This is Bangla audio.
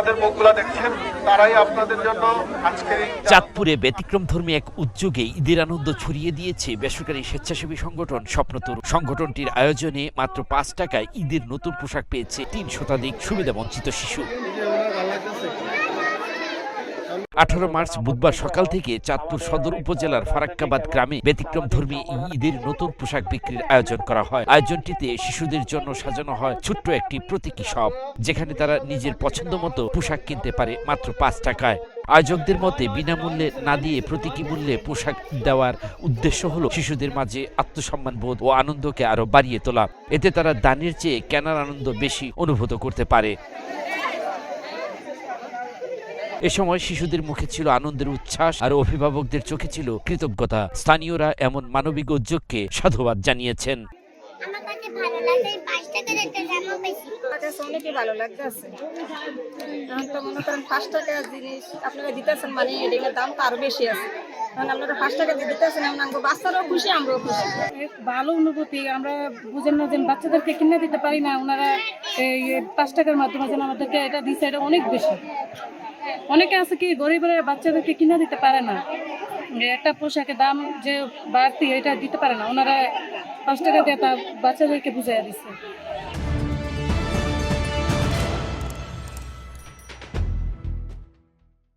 যাদের মুখগুলো দেখছেন তারাই আপনাদের জন্য আজকের চাঁদপুরে ব্যতিক্রমধর্মী এক উদ্যোগে ঈদের আনন্দ ছড়িয়ে দিয়েছে বেসরকারি স্বেচ্ছাসেবী সংগঠন স্বপ্নতরু। সংগঠনটির আয়োজনে মাত্র ৫ টাকায় ঈদের নতুন পোশাক পেয়েছে ৩ শতাধিক সুবিধাবঞ্চিত শিশু। ১৮ মার্চ বুধবার সকাল থেকে চাঁদপুর সদর উপজেলার ফারাক্কাবাদ গ্রামে ব্যতিক্রমধর্মী এই ঈদের নতুন পোশাক বিক্রির আয়োজন করা হয়। আয়োজনটিতে শিশুদের জন্য সাজানো হয় ছোট্ট একটি প্রতীকী শপ, যেখানে তারা নিজের পছন্দ মতো পোশাক কিনতে পারে মাত্র ৫ টাকায়। আয়োজকদের মতে বিনামূল্যে না দিয়ে প্রতীকী মূল্যে পোশাক দেওয়ার উদ্দেশ্য হলো শিশুদের মাঝে আত্মসম্মান বোধ ও আনন্দকে আরো বাড়িয়ে তোলা। এতে তারা দানের চেয়ে কেনার আনন্দ বেশি অনুভূত করতে পারে। এ সময় শিশুদের মুখে ছিল আনন্দের উচ্ছ্বাস আর অভিভাবকদের চোখে ছিল কৃতজ্ঞতা। স্থানীয়রা এমন মানবিক উদ্যোগকে সাধুবাদ জানিয়েছেন। আমার কাছে ভালো লাগে ৫ টাকার একটা জামা পাইছি। আমার কাছে অনেকই ভালো লাগতেছে। এখন তো মনে করেন ৫ টাকার জিনিস আপনারা দিতেছেন, মানে এটার দাম তো আরো বেশি আছে। কারণ আপনারা ৫ টাকা দিয়ে দিতেছেন, আমরা বাচ্চারাও খুশি, আমরাও খুশি। ভালো অনুভূতি। আমরা বুঝেন না যে বাচ্চাদেরকে কিনে দিতে পারি না, ওনারা এই ৫ টাকার মাধ্যমে যেন আমাদেরকে এটা দিচ্ছে, এটা অনেক বেশি। অনেকে আছে কি গরিবের বাচ্চাদেরকে কিনে দিতে পারে না, একটা পোশাকের দাম যে বাড়তি এটা দিতে পারে না, ওনারা ৫ টাকা দিয়ে তার বাচ্চাদেরকে বুঝাইয়া দিচ্ছে।